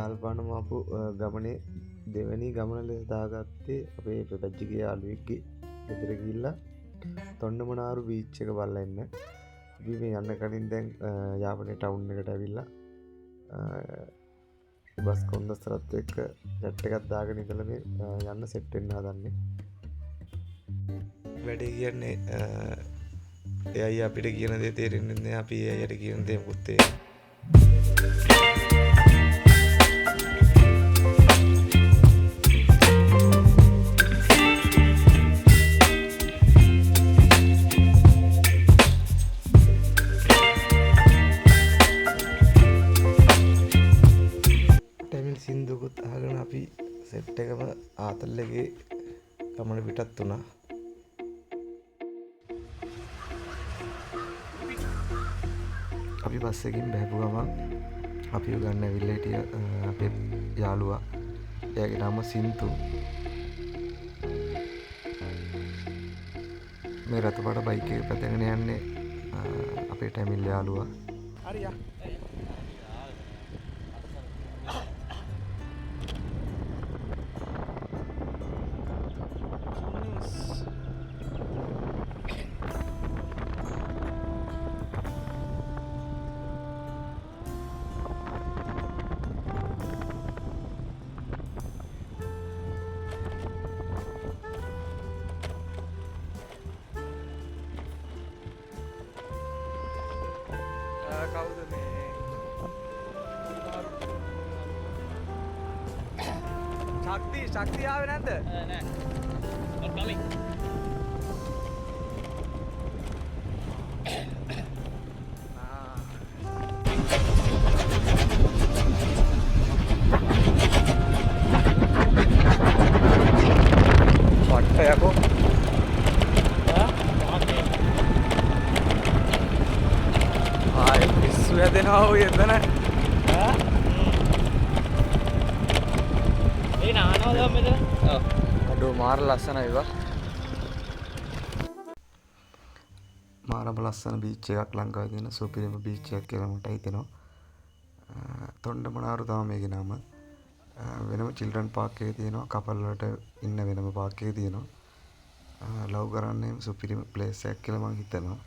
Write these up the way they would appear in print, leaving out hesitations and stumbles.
යාල්පාන මාපු ගමනේ දෙවැනි ගමන දාගත්තේ අපේ පැච්චිගේ යාළුවෙක්ගේ ගෙදර ගිහිල්ලා තොණ්ඩමනාරු බීච් එක බලලා එන්න. අපි මේ යන්න කලින් දැන් යාපනයේ ටවුන් එකට ඇවිල්ලා බස් කොන්දස්තරත් එක්ක ජැට් එකක් දාගෙන ඉඳලා මේ යන්න සෙට් වෙන්න හදන්නේ. වැඩේ කියන්නේ එයයි අපිට කියන දේ තේරෙන්නේ නැහැ. අපි එයාට කියන දේ මොකුත් තේරෙන්නේ සින්දුකුත් අහගෙන අපි සෙට් එකම ආතල් එකේ ගමන පිටත් වුණා. අපි බස් එකකින් බැහැපු ගමන් අපිව ගන්න ඇවිල්ලා හිටිය අපේ යාළුවා. එයාගේ නම සින්තු. මේ රතුපට බයික් එක පැදගෙන යන්නේ අපේ ටැමිල් යාළුවා. හරියා. කවුද මේ ශක්තිය ආවේ නැද්ද? නෑ. කලින් වට්ටයකෝ වැදෙනවා ඔය එතන. ඒ නානවද මෙතන? ඔව්. අඩෝ මාර ලස්සනයි වා. මාරම ලස්සන බීච් එකක් ලංකාවේ තියෙන සුපිරිම බීච් එකක් කියලා මට හිතෙනවා. තොණ්ඩමනාරු තමයි මේකේ නම. වෙනම චිල්ඩ්‍රන් පාක් එකේ තියෙනවා. කපල් වලට ඉන්න වෙනම පාක් එකේ තියෙනවා. ලව් කරන්නේ සුපිරිම ප්ලේස් එකක් කියලා මම හිතනවා.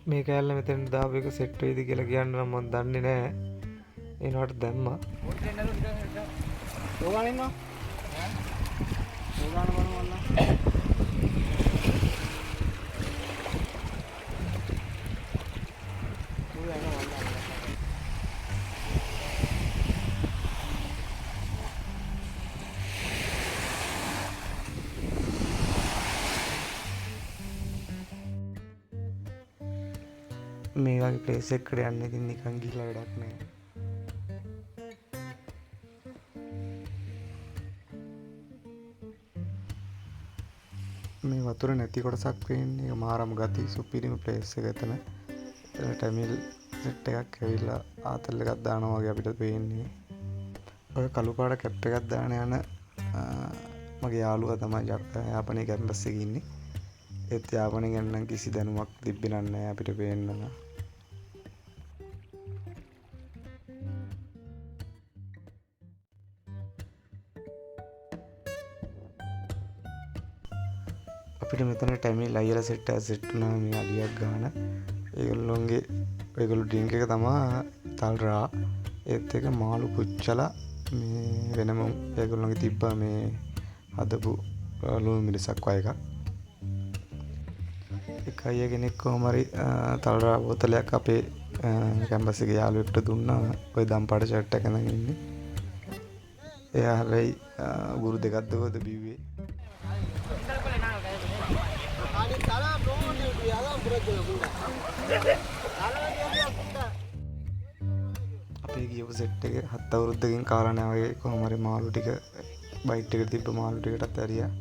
මේ කෑල්ල මෙතන දාපු එක සෙට් වෙයිද කියලා කියන්න නම් මම දන්නේ නැහැ. ඒනවට දැම්මා. ඕගාන ඉන්නවා? ඕගාන බලන්න. මේ වගේ ප්ලේස් එකකට යන්න ඉතින් නිකන් ගිහලා වැඩක් නැහැ. මේ වතුර නැති කොටසක් වෙන්නේ මාරම ගති සුපිරිම ප්ලේස් එක එතන. එතන ටැමිල් සෙට් එකක් ඇවිල්ලා ආතල් එකක් දානවා වගේ අපිට පේන්නේ. ඔය කළු පාට කැප් එකක් දාන යන මගේ යාළුවා තමයි යාපනයේ කැම්පස් එකේ ඉන්නේ. ඒත් යාපනයේ ගැන නම් කිසි දැනුමක් තිබ්බේ නැහැ අපිට පේන්න. අපිට මෙතන ටැමිල් අයියලා සෙට් වුණා මේ අලියක් ගන්න. ඒගොල්ලෝ ඩ්‍රින්ක් එක තමයි තල්රා. ඒත් එක මාළු පුච්චලා මේ වෙනම ඒගොල්ලෝගේ තිබ්බා මේ හදපු ලුණු මිරිසක් වගේ එකක්. එක අයියා කෙනෙක් කොහොම හරි තල්රා බෝතලයක් අපේ කැම්පස් එකේ යාළුවෙක්ට දුන්නා. ඔය දම්පාට ෂර්ට් එක නැගින් ඉන්නේ. එයා හැබැයි ගුරු දෙකක් දවද බිව්වේ. අපේ ගියපු සෙට් එක 7 අවුරුද්දකින් කාලා නැහැ වගේ කොහොම හරි මාළු ටික බයිට් එකට තිබ්බ මාළු ටිකටත් ඇරියා.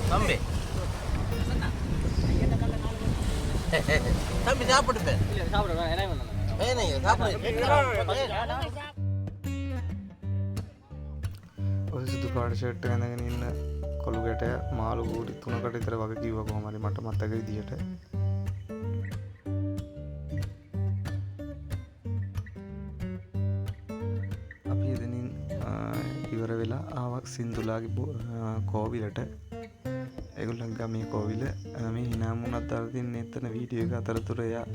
සම්බේ தம்பி சாப்பிடுப்பேன். ඔය සුදු පාට ෂර්ට් එක ඇඳගෙන ඉන්න කොළු ගැටය මාළු කූටි 3කට විතර වගේ කිව්වා කොහොම හරි මට මතක විදියට. අපි එතනින් ඉවර වෙලා ආවා සින්දුලාගේ කෝවිලට. ඒගොල්ලන් ගමේ කෝවිල මේ හිනාමුණත් අර තින්නේ එතන වීඩියෝ එක අතරතුර එයා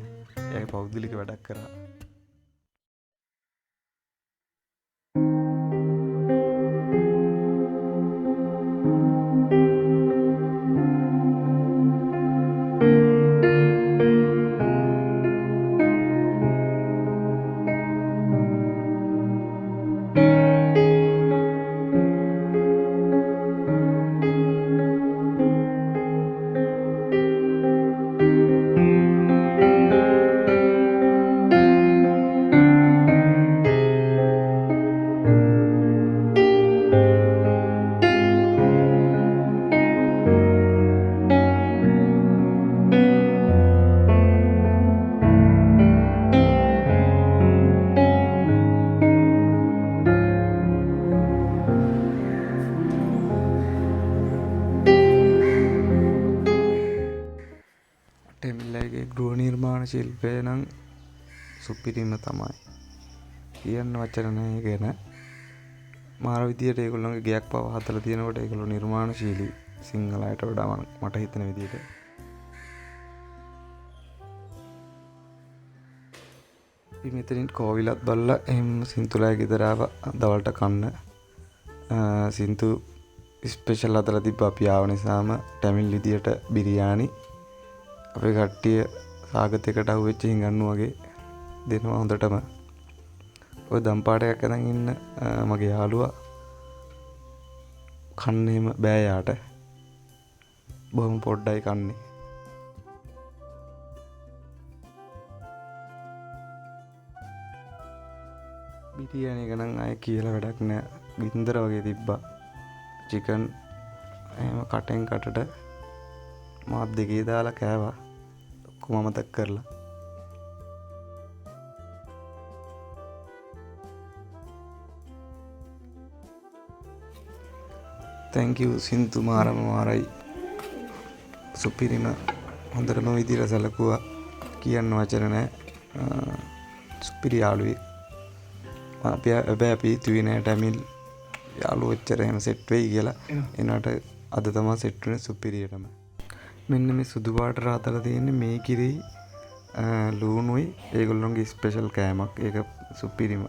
පෞද්ගලික වැඩක් කරා. ටෙමිල්ලගේ ගෘහ නිර්මාණ ශිල්පය නම් සුපිරිම තමයි. කියන්න වචන නැහැ ගැන. මාර විදියට ඒගොල්ලෝගේ ගයක් පව හදලා තියෙනකොට ඒගොල්ලෝ නිර්මාණශීලී සිංහලයට වඩා මට හිතෙන විදියට. අපි මෙතනින් කෝවිලත් බලලා එහෙම සින්තුලා ගෙදර ආවා දවල්ට කන්න. සින්තු ස්පෙෂල් හදලා තිබ්බ අපි ආව නිසාම ටැමිල් විදියට බිරියානි අපේ කට්ටිය සාගතයකට අහුවෙච්ච හිඟන්නු වගේ දෙනවා හොඳටම. ඔය දම් පාටයක් අරන් ඉන්න මගේ යාළුවා කන්නේම බෑ යාට. බොහොම පොඩ්ඩයි කන්නේ. බිරියානි එක නම් ආයේ කියලා වැඩක් නෑ. ගින්දර වගේ තිබ්බා. චිකන් එහෙම කටෙන් කටට මාත් දෙකේ දාලා කෑවා. ඔක්කොම මතක් කරලා. thank you සින්තු මාරයි. සුපිරිම හොඳටම විදිහට සැලකුවා. කියන්න වචන නෑ. සුපිරි යාළුවෙක්. අපි හිතුවේ නෑ ටැමිල් යාළුවෝ එච්චර එහෙම සෙට් වෙයි කියලා. එනකොට අද තමයි සෙට් වුනේ සුපිරියටම. මෙන්න මේ සුදු පාට රාතලා තියෙන්නේ මේ කිරි ලූණුයි ඒගොල්ලොන්ගේ ස්පෙෂල් කෑමක්. ඒක සුපිරිම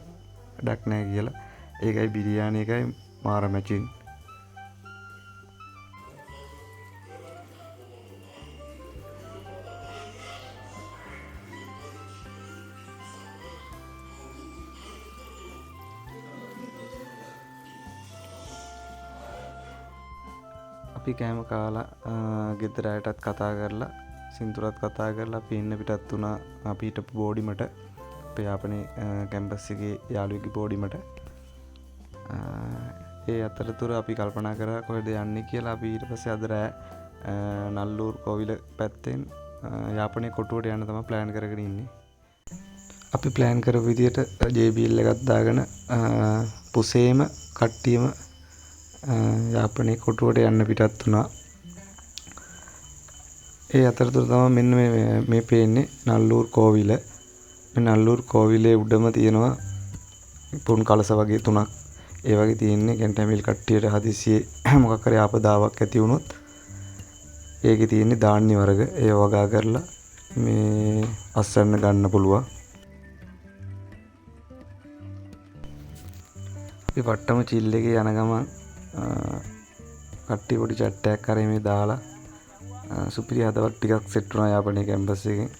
වැඩක් නෑ කියලා. ඒකයි බිරියානි එකයි මාර මැචින්. අපි කෑම කාලා ගෙදර අයටත් කතා කරලා සින්තුරත් කතා කරලා අපි ඉන්න පිටත් වුණා. අපි හිටපු බෝඩිමට අපේ යාපනයේ කැම්පස් එකේ යාළුවෙක්ගේ බෝඩිමට. ඒ අතරතුර අපි කල්පනා කරා කොහෙද යන්නේ කියලා. අපි ඊට පස්සේ අද රෑ නල්ලූර් කෝවිල පැත්තෙන් යාපනයේ කොටුවට යන්න තමයි ප්ලෑන් කරගෙන ඉන්නේ. අපි ප්ලෑන් කරපු විදියට JBL එකක් දාගෙන පුසේම කට්ටියම යාපනයේ කොටුවට යන්න පිටත් වුණා. ඒ අතරතුර තමයි මෙන්න මේ පේන්නේ නල්ලූර් කෝවිල. මේ නල්ලූර් කෝවිලේ උඩම තියෙනවා පුන් කලස වගේ තුනක්. ඒ වගේ තියෙන්නේ ටැමිල් කට්ටියට හදිසියේ මොකක් හරි ආපදාවක් ඇති වුණොත් ඒකේ තියෙන්නේ ධාන්‍ය වර්ග. ඒ වගා කරලා මේ අස්සන්න ගන්න පුළුවන්. අපි වට්ටම චිල් එකේ යන ගමන් කට්ටිය පොඩි chat එකක් කරේ මේ දාලා සුපිරි හදවත් ටිකක් සෙට් වුණා යාපනයේ කැම්පස් එකෙන්.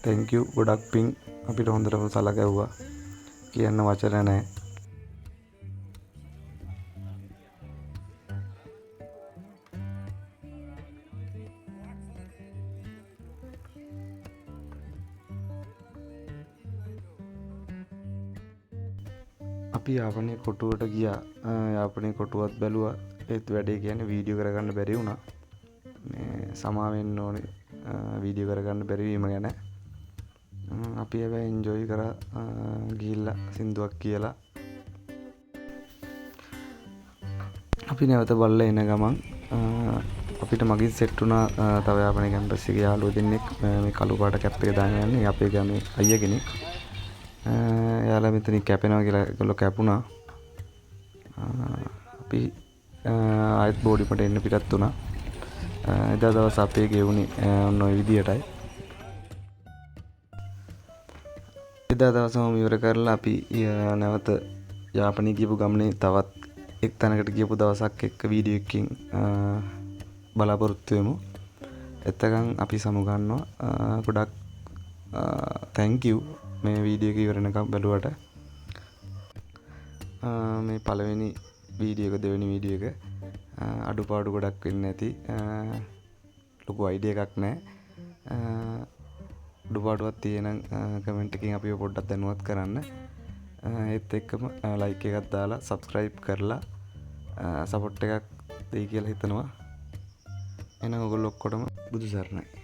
thank you ගොඩක් පිං අපිට හොඳටම සලකවුවා. කියන්න වචන නැහැ. අපි යාපනයේ කොටුවට ගියා. යාපනයේ කොටුවත් බැලුවා. ඒත් වැඩේ කියන්නේ වීඩියෝ කරගන්න බැරි වුණා. මේ සමා වෙන්න ඕනේ වීඩියෝ කරගන්න බැරි වීම ගැන. අපි හැබැයි එන්ජොයි කරා ගිහිල්ලා සින්දුවක් කියලා. අපි නැවත බලලා එන ගමන් අපිට මගින් සෙට් වුණා තව යාපනයේ කැම්පස් එකේ යාළුවෝ දෙන්නෙක් මේ කළු පාට කැප් එක දාගෙන යන්නේ අපේ ගමේ අයියා කෙනෙක්. එයාලා මෙතනින් කැපෙනවා කියලා ඒගොල්ලෝ කැපුණා. අපි ආයෙත් බෝඩිමට එන්න පිටත් වුණා. එදා දවස් අපේ ගෙවුනේ ඔන්න ඔය විදියටයි. එදා දවසම ඉවර කරලා අපි නැවත යාපනයේ ගියපු ගමනේ තවත් එක් තැනකට ගියපු දවසක් එක්ක වීඩියෝ එකකින් බලාපොරොත්තු වෙමු. එතකන් අපි සමුගන්නවා. ගොඩක් thank you මේ වීඩියෝ එක ඉවර වෙනකම් බලුවට. මේ පළවෙනි වීඩියෝ එක දෙවෙනි වීඩියෝ එක අඩුපාඩු ගොඩක් වෙන්නේ නැති ලොකු අයිඩියා එකක් නැහැ. අඩුපාඩුවක් තියෙනම් කමෙන්ට් එකකින් අපිව පොඩ්ඩක් දැනුවත් කරන්න. ඒත් එක්කම ලයික් එකක් දාලා සබ්ස්ක්‍රයිබ් කරලා සපෝට් එකක් දෙයි කියලා හිතනවා. එහෙනම් ඔයගොල්ලෝ ඔක්කොටම බුදු සරණයි.